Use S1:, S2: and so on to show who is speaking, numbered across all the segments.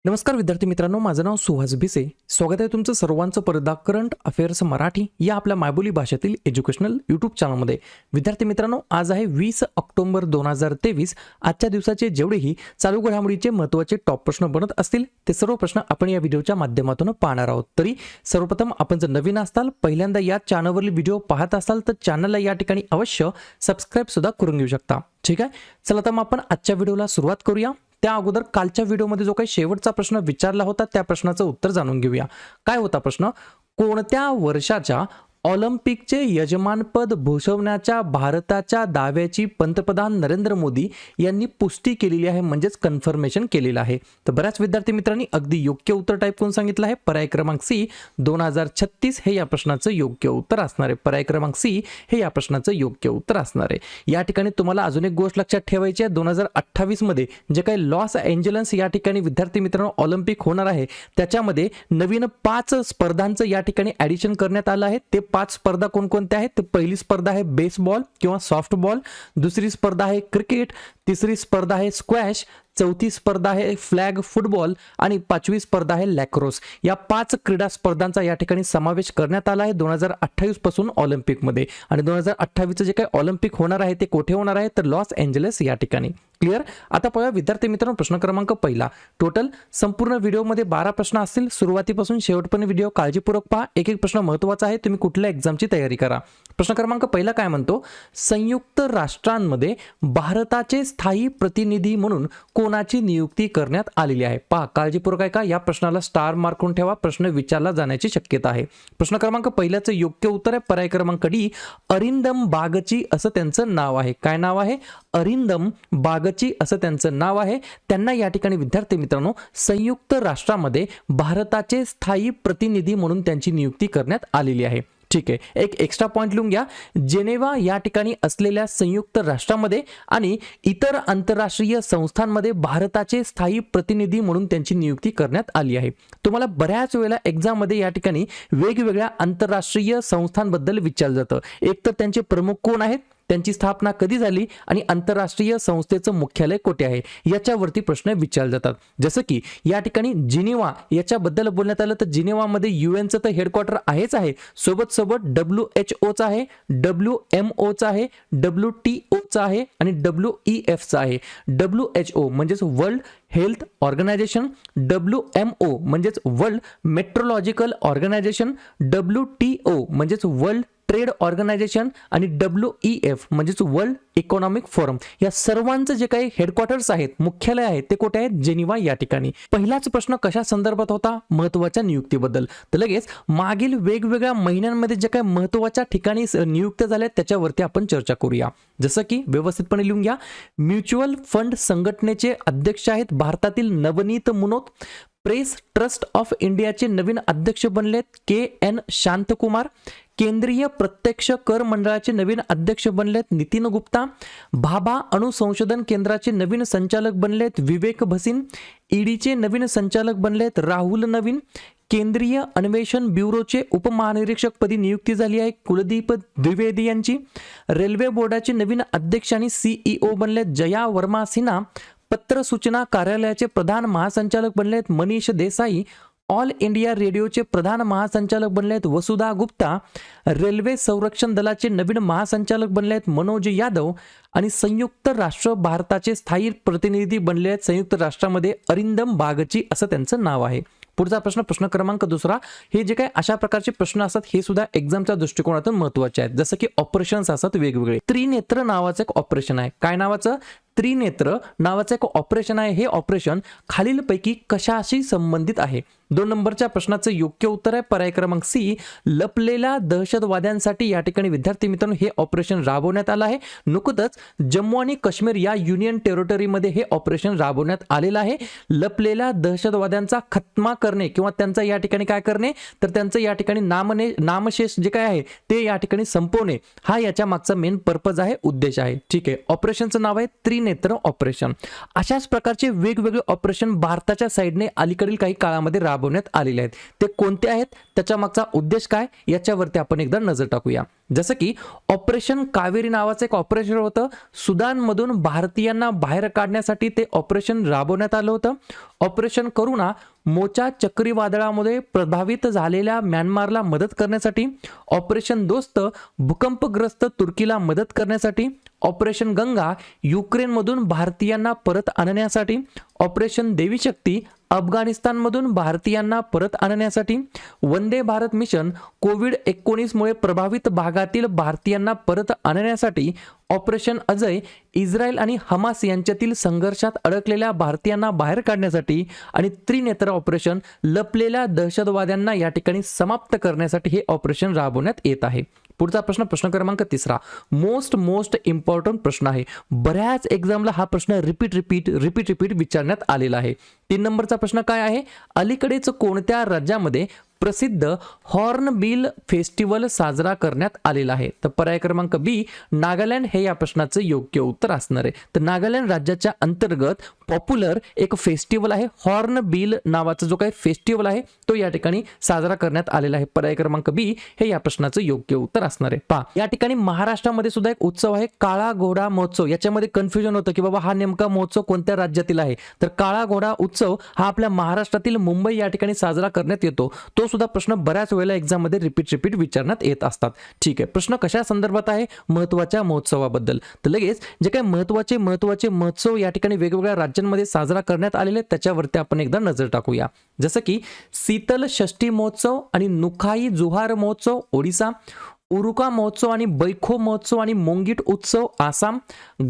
S1: नमस्कार विद्यार्थी मित्रांनो, माझं नाव सुहास भिसे. स्वागत आहे तुमचं सर्वांचं परदा करंट अफेअर्स मराठी या आपल्या मायबोली भाषेतील एज्युकेशनल यूट्यूब चॅनलमध्ये. विद्यार्थी मित्रांनो, आज आहे 20 ऑक्टोबर 2023. आजच्या दिवसाचे जेवढेही चालू घडामोडीचे महत्त्वाचे टॉप प्रश्न बनत असतील ते सर्व प्रश्न आपण या व्हिडिओच्या माध्यमातून पाहणार आहोत. तरी सर्वप्रथम आपण जर नवीन असाल, पहिल्यांदा या चॅनलवरील व्हिडिओ पाहत असाल तर चॅनलला या ठिकाणी अवश्य सबस्क्राईब सुद्धा करून घेऊ शकता. ठीक आहे, चला तर मग आपण आजच्या व्हिडिओला सुरुवात करूया. त्या अगोदर कालच्या व्हिडिओमध्ये जो काही शेवटचा प्रश्न विचारला होता त्या प्रश्नाचं उत्तर जाणून घेऊया. काय होता प्रश्न? कोणत्या वर्षाच्या ऑलिम्पिकचे यजमानपद भूषवण्याच्या भारताच्या दाव्याची पंतप्रधान नरेंद्र मोदी यांनी पुष्टी केलेली आहे, म्हणजेच कन्फर्मेशन केलेलं आहे. तर बऱ्याच विद्यार्थी मित्रांनी अगदी योग्य उत्तर टाईप करून सांगितलं आहे. पर्याय क्रमांक सी 2036 हे या प्रश्नाचं योग्य उत्तर असणार आहे. पर्याय क्रमांक सी हे या प्रश्नाचं योग्य उत्तर असणार आहे. या ठिकाणी तुम्हाला अजून एक गोष्ट लक्षात ठेवायची आहे. 2028 मध्ये जे काही लॉस एंजलस या ठिकाणी विद्यार्थी मित्रांनो ऑलिम्पिक होणार आहे त्याच्यामध्ये नवीन 5 स्पर्धांचं या ठिकाणी ॲडिशन करण्यात आलं आहे. ते 5 स्पर्धा कोणकोणत्या आहेत? तर पहिली स्पर्धा आहे बेसबॉल किंवा सॉफ्टबॉल, दुसरी स्पर्धा आहे क्रिकेट, तिसरी स्पर्धा आहे स्क्वॅश, चौथी स्पर्धा आहे फ्लॅग फुटबॉल आणि पाचवी स्पर्धा आहे लॅक्रोस. या 5 क्रीडा स्पर्धांचा या ठिकाणी समावेश करण्यात आला आहे 2028 पासून ऑलिम्पिकमध्ये. आणि 2028चं जे काही ऑलिम्पिक होणार आहे ते कुठे होणार आहे? तर लॉस एंजलस या ठिकाणी. क्लिअर? आता पाहूया विद्यार्थी मित्रांनो प्रश्न क्रमांक पहिला. टोटल संपूर्ण व्हिडिओमध्ये 12 प्रश्न असतील. सुरुवातीपासून शेवटपर्यंत व्हिडिओ काळजीपूर्वक पहा. एक एक प्रश्न महत्त्वाचा आहे, तुम्ही कुठल्या एक्झामची तयारी करा. प्रश्न क्रमांक पहिला काय म्हणतो? संयुक्त राष्ट्रांमध्ये भारताचे स्थायी प्रतिनिधी म्हणून कोणाची नियुक्ती करण्यात आलेली आहे? पहा, काळजीपूर्वक ऐका. या प्रश्नाला स्टार मार्क करून ठेवा, प्रश्न विचारला जाण्याची शक्यता आहे. प्रश्न क्रमांक पहिल्याचं योग्य उत्तर आहे पर्याय क्रमांक डी, अरिंदम बागची असं त्यांचं नाव आहे. काय नाव आहे? अरिंदम बागची असं त्यांचं नाव आहे. त्यांना या ठिकाणी विद्यार्थी मित्रांनो संयुक्त राष्ट्रामध्ये भारताचे स्थायी प्रतिनिधी म्हणून त्यांची नियुक्ती करण्यात आलेली आहे. ठीक आहे, एक एक्स्ट्रा पॉइंट लिहून घ्या. जेनेवा या ठिकाणी असलेल्या संयुक्त राष्ट्रामध्ये आणि इतर आंतरराष्ट्रीय संस्थांमध्ये भारताचे स्थायी प्रतिनिधी म्हणून त्यांची नियुक्ती करण्यात आली आहे. तुम्हाला बऱ्याच वेळेला एक्झाम मध्ये या ठिकाणी वेगवेगळ्या आंतरराष्ट्रीय संस्थांबद्दल विचारलं जातं. एक तर त्यांचे प्रमुख कोण आहेत, त्यांची स्थापना कधी झाली आणि आंतरराष्ट्रीय संस्थेचं मुख्यालय कुठे आहे याच्यावरती प्रश्न विचारले जातात. जसं की या ठिकाणी जिनेवा याच्याबद्दल बोलण्यात आलं तर जिनेवामध्ये युएनचं तर हेडक्वार्टर आहेच आहे, सोबत WHO आहे, WMO आहे, WTO आहे आणि WEF आहे. WHO म्हणजेच वर्ल्ड हेल्थ ऑर्गनायझेशन, WMO म्हणजेच वर्ल्ड मेट्रोलॉजिकल ऑर्गनायझेशन, WTO म्हणजेच वर्ल्ड ट्रेड ऑर्गनायझेशन आणि WEF म्हणजेच वर्ल्ड इकॉनॉमिक फोरम. या सर्वांचं जे काही हेडक्वार्टर्स आहेत, मुख्यालय आहेत, ते कुठे आहेत? जेनिवा या ठिकाणी. पहिलाच प्रश्न कशा संदर्भात होता? महत्त्वाच्या नियुक्तीबद्दल. तर लगेच मागील वेगवेगळ्या महिन्यांमध्ये जे काही महत्त्वाच्या ठिकाणी नियुक्त झाल्या त्याच्यावरती आपण चर्चा करूया. जसं की व्यवस्थितपणे लिहून घ्या. म्युच्युअल फंड संघटनेचे अध्यक्ष आहेत भारतातील Navneet Munot. Press trust of इंडियाचे नवीन अध्यक्ष बनलेत KN शांतकुमार. केंद्रीय प्रत्यक्ष कर मंडळाचे नवीन अध्यक्ष बनलेत नितीन गुप्ता. भाभा अणुसंशोधन केंद्राचे नवीन संचालक बनलेत विवेक भसीन. ईडीचे नवीन संचालक बनलेत राहुल नवीन. केंद्रीय अन्वेषण ब्युरोचे उपमहानिरीक्षक पदी नियुक्ती झाली आहे कुलदीप द्विवेदी यांची. रेल्वे बोर्डाचे नवीन अध्यक्ष आणि CEO बनलेत जया वर्मा सिन्हा. पत्र सूचना कार्यालयाचे प्रधान महासंचालक बनलेत मनीष देसाई. ऑल इंडिया रेडिओचे प्रधान महासंचालक बनलेत वसुधा गुप्ता. रेल्वे संरक्षण दलाचे नवीन महासंचालक बनलेत मनोज यादव. आणि संयुक्त राष्ट्र भारताचे स्थायी प्रतिनिधी बनले आहेत संयुक्त राष्ट्रामध्ये अरिंदम बागची असं त्यांचं नाव आहे. पुढचा प्रश्न, प्रश्न क्रमांक दुसरा. हे जे काही अशा प्रकारचे प्रश्न असतात हे सुद्धा एक्झामच्या दृष्टिकोनातून महत्त्वाचे आहेत. जसं की ऑपरेशन्स असतात वेगवेगळे. त्रिनेत्र नावाचं एक ऑपरेशन आहे. काय नावाचं? त्रिनेत्र नावाचं एक ऑपरेशन आहे. हे ऑपरेशन खालीलपैकी कशाशी संबंधित आहे? 2 नंबरच्या प्रश्नाचं योग्य उत्तर आहे पर्याय क्रमांक सी, लपलेल्या दहशतवाद्यांसाठी या ठिकाणी विद्यार्थी मित्रांनो हे ऑपरेशन राबवण्यात आलं आहे. नुकतंच जम्मू आणि काश्मीर या युनियन टेरिटरीमध्ये हे ऑपरेशन राबवण्यात आलेलं आहे. लपलेल्या दहशतवाद्यांचा खात्मा करणे किंवा त्यांचा या ठिकाणी काय करणे तर त्यांचं या ठिकाणी नामशेष जे काय आहे ते या ठिकाणी संपवणे हा याच्या मागचा मेन पर्पज आहे, उद्देश आहे. ठीक आहे, ऑपरेशनचं नाव आहे त्रिनेत्र ऑपरेशन. अशाच प्रकारचे वेगवेगळे ऑपरेशन भारताच्या साईडने अलीकडील काही काळामध्ये राबवण्यात आलेले आहेत. ते कोणते आहेत, त्याच्या मागचा उद्देश काय याच्यावरती आपण एकदा नजर टाकूया. जसं की ऑपरेशन कावेरी नावाचं एक ऑपरेशन होतं, सुदानमधून भारतीयांना बाहेर काढण्यासाठी ते ऑपरेशन राबवण्यात आलं होतं. ऑपरेशन करुणा मोचा चक्रीवादळामध्ये प्रभावित झालेल्या म्यानमारला मदत करण्यासाठी, ऑपरेशन दोस्त भूकंपग्रस्त तुर्कीला मदत करण्यासाठी, ऑपरेशन गंगा युक्रेनमधून भारतीयांना परत आणण्यासाठी, ऑपरेशन देवी शक्ती अफगाणिस्तानमधून भारतीयांना परत आणण्यासाठी, वंदे भारत मिशन कोविड-19 मुळे प्रभावित भागातील भारतीयांना परत आणण्यासाठी, ऑपरेशन अजय इस्रायल आणि हमास यांच्यातील संघर्षात अडकलेल्या भारतीयांना बाहेर काढण्यासाठी आणि त्रिनेत्र ऑपरेशन लपलेल्या दहशतवाद्यांना या ठिकाणी समाप्त करण्यासाठी हे ऑपरेशन राबवण्यात येत आहे. पुढचा प्रश्न, प्रश्न क्रमांक 3, मोस्ट इम्पॉर्टंट प्रश्न आहे. बऱ्याच एक्झामला हा प्रश्न रिपीट विचारण्यात आलेला आहे. 3 नंबरचा प्रश्न काय आहे? अलीकडेच कोणत्या राज्यामध्ये प्रसिद्ध हॉर्नबिल फेस्टिवल साजरा करण्यात आलेला आहे? तर पर्याय क्रमांक बी नागालँड हे या प्रश्नाचं योग्य उत्तर असणार आहे. तर नागालँड राज्याच्या अंतर्गत पॉप्युलर एक फेस्टिवल आहे, हॉर्नबिल नावाचा जो काही फेस्टिवल आहे तो या ठिकाणी साजरा करण्यात आलेला आहे. पर्याय क्रमांक बी हे या प्रश्नाचं योग्य उत्तर असणार आहे. पहा, या ठिकाणी महाराष्ट्रामध्ये सुद्धा एक उत्सव आहे, काळा घोडा महोत्सव. याच्यामध्ये कन्फ्युजन होतं की बाबा हा नेमका महोत्सव कोणत्या राज्यातील आहे. तर काळा घोडा उत्सव हा आपल्या महाराष्ट्रातील मुंबई या ठिकाणी साजरा करण्यात येतो. तो सुद्धा प्रश्न बऱ्याच वेळेला एक्झाम मध्ये रिपीट विचारण्यात येत असतात. ठीक आहे, प्रश्न कशा संदर्भात आहे? महत्त्वाच्या महोत्सवाबद्दल. तर लगेच जे काही महत्त्वाचे महोत्सव या ठिकाणी वेगवेगळ्या राज्यांमध्ये साजरा करण्यात आलेले त्याच्यावरती आपण एकदा नजर टाकूया. जसं की शीतल षष्ठी महोत्सव आणि नुखाई जुहार महोत्सव ओडिसा, उरुका महोत्सव आणि बैखो महोत्सव आणि मोंगिट उत्सव आसाम,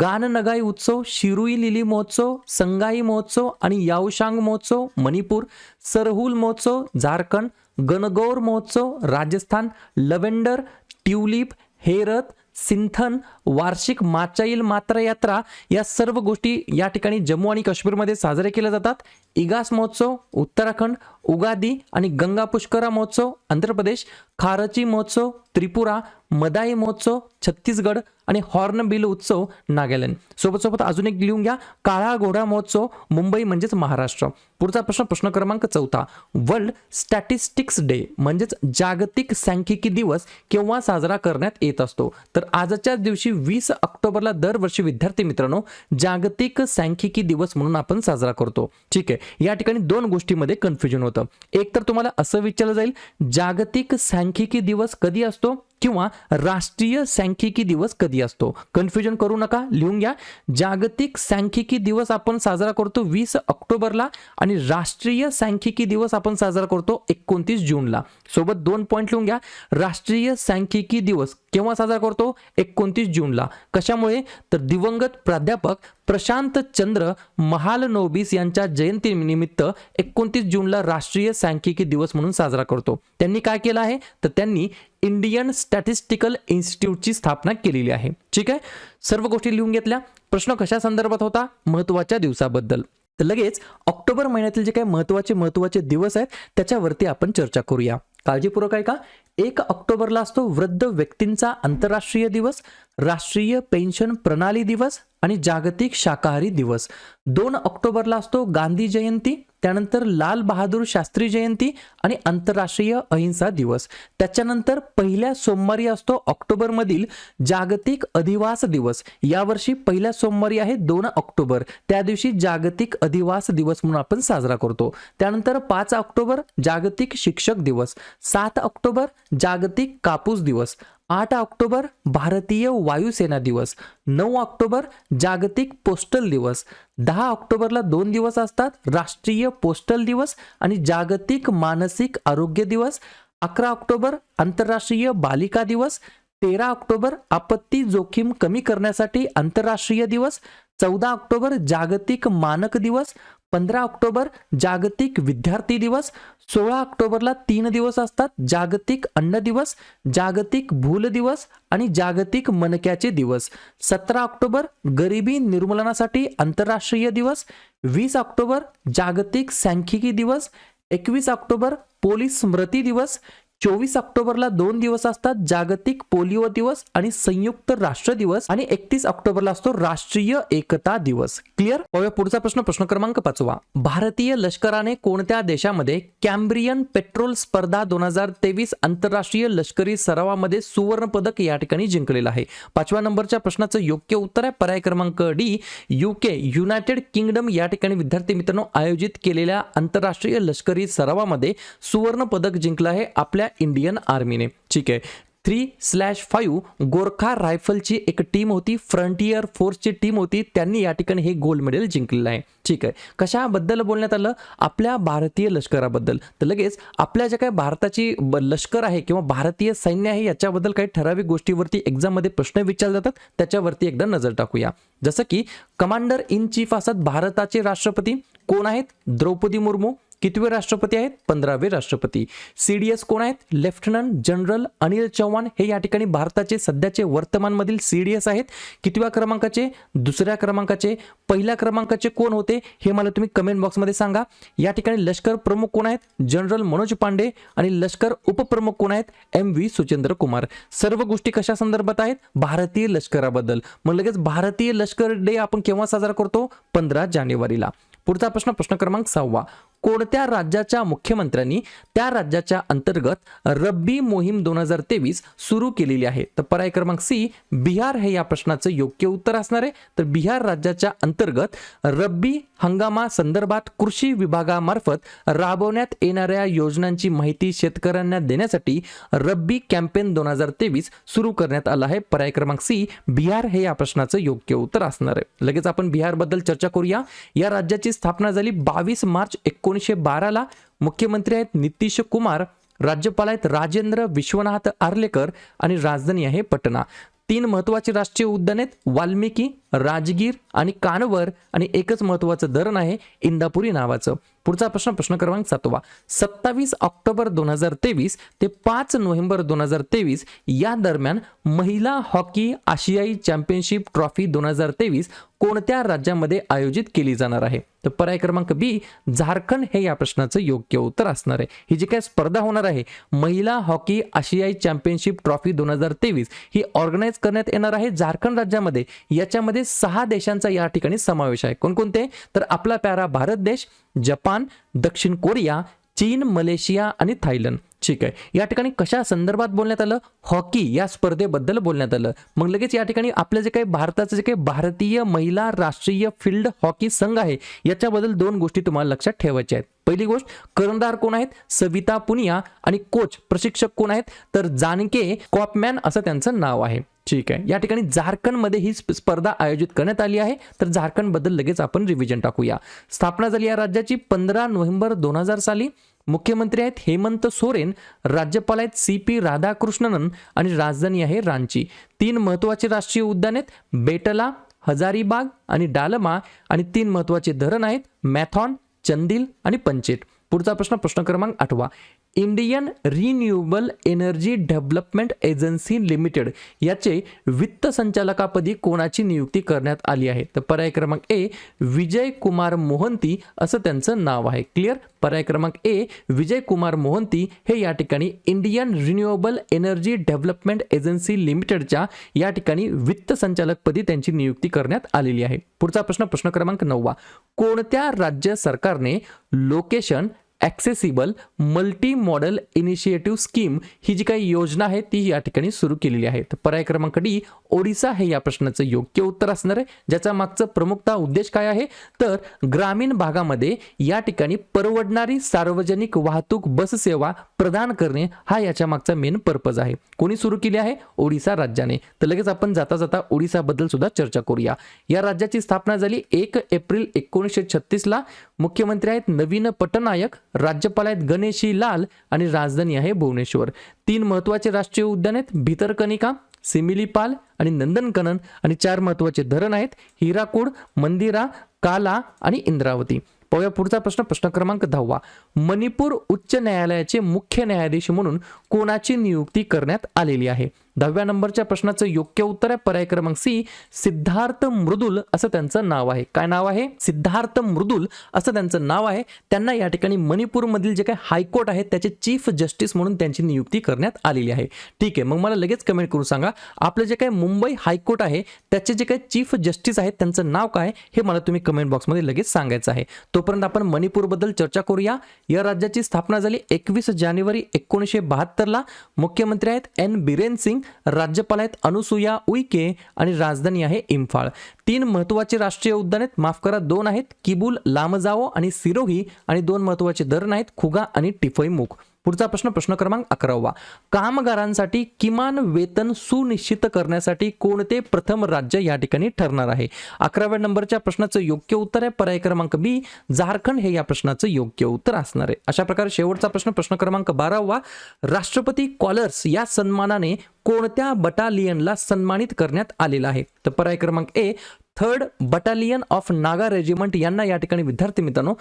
S1: गाननगाई उत्सव, शिरुई लिली महोत्सव, संगाई महोत्सव आणि याओशांग महोत्सव मणिपूर, सरहुल महोत्सव झारखंड, गणगौर महोत्सव राजस्थान, लव्हेंडर, ट्यूलिप, हेरत, सिंथन, वार्षिक माचाईल मात्रा यात्रा या सर्व गोष्टी या ठिकाणी जम्मू आणि काश्मीरमध्ये साजरे केले जातात. इगास महोत्सव उत्तराखंड, उगादी आणि गंगा पुष्करा महोत्सव आंध्र प्रदेश, खारची महोत्सव त्रिपुरा, मदाई महोत्सव छत्तीसगड आणि हॉर्नबिल उत्सव नागालँड. सोबत अजून एक लिहून घ्या, काळा घोडा महोत्सव मुंबई म्हणजेच महाराष्ट्र. पुढचा प्रश्न, प्रश्न क्रमांक 4, वर्ल्ड स्टॅटिस्टिक्स डे म्हणजेच जागतिक सांख्यिकी दिवस केव्हा साजरा करण्यात येत असतो? तर आजच्या दिवशी 20 ऑक्टोबरला दरवर्षी विद्यार्थी मित्रांनो जागतिक सांख्यिकी दिवस म्हणून आपण साजरा करतो. ठीक आहे, या ठिकाणी 2 गोष्टींमध्ये कन्फ्युजन होतं. एक तर तुम्हाला असं विचारलं जाईल जागतिक सांख्यिकी दिवस कधी असतो किंवा राष्ट्रीय सांख्यिकी दिवस कधी असतो. कन्फ्युजन करू नका, लिहून घ्या. जागतिक सांख्यिकी दिवस आपण साजरा करतो 20 ऑक्टोबरला आणि राष्ट्रीय सांख्यिकी दिवस आपण साजरा करतो 29 जूनला. सोबत 2 पॉइंट लिहून घ्या. राष्ट्रीय सांख्यिकी दिवस केव्हा साजरा करतो? 29 जूनला. कशामुळे? तर दिवंगत प्राध्यापक प्रशांत चंद्र महालनोबिस यांच्या जयंतीनिमित्त 29 जूनला राष्ट्रीय सांख्यिकी दिवस म्हणून साजरा करतो. त्यांनी काय केलं आहे? तर त्यांनी इंडियन स्टॅटिस्टिकल इन्स्टिट्यूटची स्थापना केलेली आहे. ठीक आहे, सर्व गोष्टी लिहून घेतल्या. प्रश्न कशा संदर्भात होता? महत्त्वाच्या दिवसाबद्दल. तर लगेच ऑक्टोबर महिन्यातील जे काही महत्त्वाचे दिवस आहेत त्याच्यावरती आपण चर्चा करूया. काळजीपूर्वक आहे का? 1 ऑक्टोबरला असतो वृद्ध व्यक्तींचा आंतरराष्ट्रीय दिवस, राष्ट्रीय पेन्शन प्रणाली दिवस आणि जागतिक शाकाहारी दिवस. 2 ऑक्टोबरला असतो गांधी जयंती, त्यानंतर लाल बहादूर शास्त्री जयंती आणि आंतरराष्ट्रीय अहिंसा दिवस. त्याच्यानंतर पहिल्या सोमवारी असतो ऑक्टोबरमधील जागतिक अधिवास दिवस. यावर्षी पहिल्या सोमवारी आहे 2 ऑक्टोबर. त्या दिवशी जागतिक अधिवास दिवस म्हणून आपण साजरा करतो. त्यानंतर 5 ऑक्टोबर जागतिक शिक्षक दिवस, 7 ऑक्टोबर जागतिक कापूस दिवस, 8 ऑक्टोबर भारतीय वायुसेना दिवस, 9 ऑक्टोबर जागतिक पोस्टल दिवस, 10 ऑक्टोबरला 2 दिवस असतात, राष्ट्रीय पोस्टल दिवस आणि जागतिक मानसिक आरोग्य दिवस, 11 ऑक्टोबर आंतरराष्ट्रीय बालिका दिवस, 13 ऑक्टोबर आपत्ती जोखीम कमी करण्यासाठी आंतरराष्ट्रीय दिवस, 14 ऑक्टोबर जागतिक मानक दिवस, 15 ऑक्टोबर जागतिक विद्यार्थी दिवस, 16 ऑक्टोबरला 3 दिवस असतात, जागतिक अन्न दिवस, जागतिक भूल दिवस आणि जागतिक मणक्याचे दिवस, 17 ऑक्टोबर गरिबी निर्मूलनासाठी आंतरराष्ट्रीय दिवस, 20 ऑक्टोबर जागतिक सांख्यिकी दिवस, 21 ऑक्टोबर पोलीस स्मृती दिवस, 24 ऑक्टोबरला 2 दिवस असतात, जागतिक पोलिओ दिवस आणि संयुक्त राष्ट्र दिवस, आणि 31 ऑक्टोबरला असतो राष्ट्रीय एकता दिवस. क्लिअर. पुढचा प्रश्न, प्रश्न क्रमांक 5. भारतीय लष्कराने कोणत्या देशामध्ये कॅम्ब्रियन पेट्रोल स्पर्धा 2023 आंतरराष्ट्रीय लष्करी सरावामध्ये सुवर्ण पदक या ठिकाणी जिंकलेलं आहे? 5व्या नंबरच्या प्रश्नाचं योग्य उत्तर आहे पर्याय क्रमांक डी, UK युनायटेड किंगडम या ठिकाणी विद्यार्थी मित्रांनो आयोजित केलेल्या आंतरराष्ट्रीय लष्करी सरावामध्ये सुवर्ण पदक जिंकलं आहे आपल्या इंडियन आर्मीने. ठीक आहे. 3/5 गोरखा रायफलची एक टीम होती, फ्रंटियर फोर्सची टीम होती, त्यांनी या ठिकाणी हे गोल्ड मेडल जिंकलेलं आहे. ठीक आहे. कशाबद्दल बोलण्यात आलं? आपल्या भारतीय लष्कराबद्दल. तर लगेच आपल्या ज्या काही भारताची लष्कर आहे किंवा भारतीय सैन्य आहे याच्याबद्दल काही ठराविक गोष्टीवरती एक्झाम मध्ये प्रश्न विचारले जातात, त्याच्यावरती एकदा नजर टाकूया. जसं की कमांडर इन चीफ असतात भारताचे राष्ट्रपती, कोण आहेत? द्रौपदी मुर्मू. कितवे राष्ट्रपती आहेत? 15वे राष्ट्रपती. CDS कोण आहेत? लेफ्टनंट जनरल अनिल चौहान, हे या ठिकाणी भारताचे सध्याचे वर्तमानमधील CDS आहेत. कितव्या क्रमांकाचे? दुसऱ्या क्रमांकाचे. पहिल्या क्रमांकाचे कोण होते हे मला तुम्ही कमेंट बॉक्समध्ये सांगा. या ठिकाणी लष्कर प्रमुख कोण आहेत? जनरल मनोज पांडे. आणि लष्कर उपप्रमुख कोण आहेत? MV सुचेंद्र कुमार. सर्व गोष्टी कशा संदर्भात आहेत? भारतीय लष्कराबद्दल. मग लगेच भारतीय लष्कर डे आपण केव्हा साजरा करतो? 15 जानेवारीला. पुढचा प्रश्न, प्रश्न क्रमांक 6. कोणत्या राज्याच्या मुख्यमंत्र्यांनी त्या राज्याच्या अंतर्गत रब्बी मोहीम 2023 सुरू केलेली आहे? तर पर्याय क्रमांक सी, बिहार हे या प्रश्नाचं योग्य उत्तर असणार आहे. तर बिहार राज्याच्या अंतर्गत रब्बी हंगामा संदर्भात कृषी विभागामार्फत राबवण्यात येणाऱ्या योजनांची माहिती शेतकऱ्यांना देण्यासाठी रब्बी कॅम्पेन 2023 सुरू करण्यात आला आहे. पर्याय क्रमांक सी, बिहार हे या प्रश्नाचं योग्य उत्तर असणार आहे. लगेच आपण बिहारबद्दल चर्चा करूया. या राज्याची स्थापना झाली 22 मार्च 1912ला. मुख्यमंत्री आहेत नितीश कुमार, राज्यपाल आहेत राजेंद्र विश्वनाथ आर्लेकर, आणि राजधानी आहे पटना. 3 महत्वाची राष्ट्रीय उद्यान आहेत, वाल्मिकी, राजगीर आणि कानवर, आणि एकच महत्वाचं धरण आहे इंदापुरी नावाचं. पुढचा प्रश्न, प्रश्न क्रमांक 7. 27 ऑक्टोबर 2023 ते 5 नोव्हेंबर 2023 या दरम्यान महिला हॉकी आशियाई चॅम्पियनशिप ट्रॉफी 2023 कोणत्या राज्यामध्ये आयोजित केली जाणार आहे? तर पर्याय क्रमांक बी, झारखंड हे या प्रश्नाचं योग्य उत्तर असणार आहे. ही जी काही स्पर्धा होणार आहे महिला हॉकी आशियाई चॅम्पियनशिप ट्रॉफी 2023 ही ऑर्गनाईज करण्यात येणार आहे झारखंड राज्यामध्ये. याच्यामध्ये 6 देशांचा या ठिकाणी समावेश आहे. कोणकोणते? तर आपला प्यारा भारत देश, जपान, दक्षिण कोरिया, चीन, मलेशिया आणि थायलंड. ठीक आहे. या ठिकाणी कशा संदर्भात बोलण्यात आलं? हॉकी या स्पर्धेबद्दल बोलण्यात आलं. मग लगेच या ठिकाणी आपलं जे काही भारताचं जे काही भारतीय महिला राष्ट्रीय फील्ड हॉकी संघ आहे याच्याबद्दल 2 गोष्टी तुम्हाला लक्षात ठेवायच्या आहेत. पहिली गोष्ट, कर्णधार कोण आहेत? सविता पुनिया, आणि कोच प्रशिक्षक कोण आहेत? तर जानके कॉपमॅन असं त्यांचं नाव आहे. ठीक आहे. या ठिकाणी झारखंडमध्ये ही स्पर्धा आयोजित करण्यात आली आहे. तर झारखंड बद्दल लगेच आपण रिव्हिजन टाकूया. स्थापना झाली या राज्याची 15 नोव्हेंबर 2000 साली. मुख्यमंत्री आहेत हेमंत सोरेन, राज्यपाल आहेत CP राधाकृष्णन, आणि राजधानी आहे रांची. 3 महत्वाचे राष्ट्रीय उद्यान आहेत, बेटला, हजारीबाग आणि डालमा, आणि 3 महत्वाचे धरण आहेत, मॅथॉन, चंदिल आणि पंचेत. पुढचा प्रश्न, प्रश्न क्रमांक 8. Indian renewable energy development agency limited याचे वित्त संचालकापदी कोणाची नियुक्ती करण्यात आली आहे? तर पर्याय क्रमांक ए, विजय कुमार मोहंती असं त्यांचं नाव आहे. क्लिअर. पर्याय क्रमांक ए, विजय कुमार मोहंती हे या ठिकाणी Indian renewable energy development agency लिमिटेडच्या या ठिकाणी वित्त संचालकपदी त्यांची नियुक्ती करण्यात आलेली आहे. पुढचा प्रश्न, प्रश्न क्रमांक 9. कोणत्या राज्य सरकारने location accessible multi modal initiative scheme ही जी काही योजना आहे ती या ठिकाणी सुरू केलेली आहे? तर पर्याय क्रमांक डी, ओडिसा हे या प्रश्नाचं योग्य उत्तर असणार आहे. ज्याचा मागचा प्रमुखता उद्देश काय आहे? तर ग्रामीण भागामध्ये या ठिकाणी परवडणारी सार्वजनिक वाहतूक बस सेवा प्रदान करणे हा याच्या मागचा मेन पर्पज आहे. कोणी सुरू केली आहे? ओडिसा राज्याने. तर लगेच आपण जाता जाता ओडिसा बद्दल सुद्धा चर्चा करूया. या राज्याची स्थापना झाली 1 एप्रिल 1936 ला. मुख्यमंत्री आहेत नवीन पटनायक, राज्यपाल आहेत गणेशी लाल, आणि राजधानी आहे भुवनेश्वर. 3 महत्वाचे राष्ट्रीय उद्यान आहेत, भितरकनिका, सिमिलीपाल आणि नंदनकनन, आणि 4 महत्वाचे धरण आहेत, हिराकूड, मंदिरा, काला आणि इंद्रावती. पाहूया पुढचा प्रश्न, प्रश्न क्रमांक 10. मणिपूर उच्च न्यायालयाचे मुख्य न्यायाधीश म्हणून कोणाची नियुक्ती करण्यात आलेली आहे? 10व्या नंबरच्या प्रश्नाचं योग्य उत्तर आहे पर्याय क्रमांक सी, सिद्धार्थ मृदुल असं त्यांचं नाव आहे. काय नाव आहे? सिद्धार्थ मृदुल असं त्यांचं नाव आहे. त्यांना या ठिकाणी मणिपूरमधील जे काही हायकोर्ट आहे त्याचे चीफ जस्टिस म्हणून त्यांची नियुक्ती करण्यात आलेली आहे. ठीक आहे, मग मला लगेच कमेंट करून सांगा आपलं जे काही मुंबई हायकोर्ट आहे त्याचे जे काही चीफ जस्टिस आहेत त्यांचं नाव काय हे मला तुम्ही कमेंट बॉक्समध्ये लगेच सांगायचं आहे. तोपर्यंत आपण मणिपूरबद्दल चर्चा करूया. या राज्याची स्थापना झाली 21 जानेवारी 1972 ला. मुख्यमंत्री आहेत एन बिरेन सिंग, राज्यपाल आहेत अनुसुया उइके आणि राजधानी आहे इम्फाळ. 3 महत्त्वाचे राष्ट्रीय उद्यान आहेत, माफ करा 2 आहेत, किबुल लामजाओ आणि सिरोही, आणि 2 महत्त्वाचे धरण आहेत, खुगा आणि टिफईमुख. पुढचा प्रश्न, प्रश्न क्रमांक 11वा. कामगारांसाठी किमान वेतन सुनिश्चित करण्यासाठी कोणते प्रथम राज्य या ठिकाणी ठरणार आहे? 11व्या नंबरच्या प्रश्नाचं योग्य उत्तर आहे पर्याय क्रमांक बी, झारखंड हे या प्रश्नाचं योग्य उत्तर असणार आहे. अशा प्रकारे शेवटचा प्रश्न, प्रश्न क्रमांक 12वा. राष्ट्रपती कॉलर्स या सन्मानाने कोणत्या बटालियनला सन्मानित करण्यात आलेला आहे? तर पर्याय क्रमांक ए, 3rd battalion of Naga regiment यांना या ठिकाणी विद्यार्थी मित्रांनो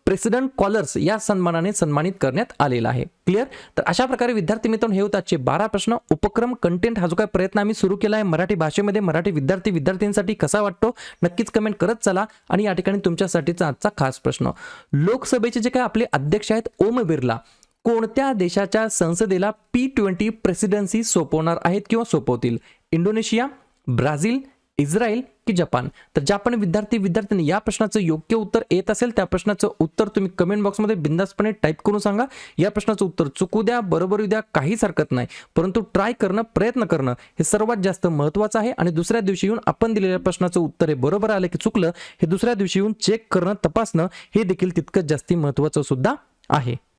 S1: प्रेसिडेंट कॉलर्स या सन्मानाने सन्मानित करण्यात आलेला आहे. क्लिअर? तर अशा प्रकारे विद्यार्थी मित्रांनो हे होते आजचे 12 प्रश्न. उपक्रम कंटेंट हा जो काही प्रयत्न आम्ही सुरू केला आहे मराठी भाषेमध्ये मराठी विद्यार्थ्यांसाठी कसा वाटतो नक्कीच कमेंट करत चला. आणि या ठिकाणी तुमच्यासाठीचा आजचा खास प्रश्न, लोकसभेचे जे काही आपले अध्यक्ष आहेत ओम बिर्ला कोणत्या देशाच्या संसदेला P20 प्रेसिडेन्सी सोपवणार आहेत किंवा सोपवतील? इंडोनेशिया, ब्राझील, इस्रायल की जपान? तर ज्या पण विद्यार्थ्यांनी या प्रश्नाचं योग्य उत्तर येत असेल त्या प्रश्नाचं उत्तर तुम्ही कमेंट बॉक्समध्ये बिंदासपणे टाईप करून सांगा. या प्रश्नाचं उत्तर चुकू द्या, बरोबर येऊ द्या, काहीच हरकत नाही, परंतु ट्राय करणं, प्रयत्न करणं हे सर्वात जास्त महत्त्वाचं आहे. आणि दुसऱ्या दिवशी येऊन आपण दिलेल्या प्रश्नाचं उत्तर हे बरोबर आलं की चुकलं हे दुसऱ्या दिवशी येऊन चेक करणं, तपासणं हे देखील तितकंच जास्ती महत्त्वाचं सुद्धा आहे.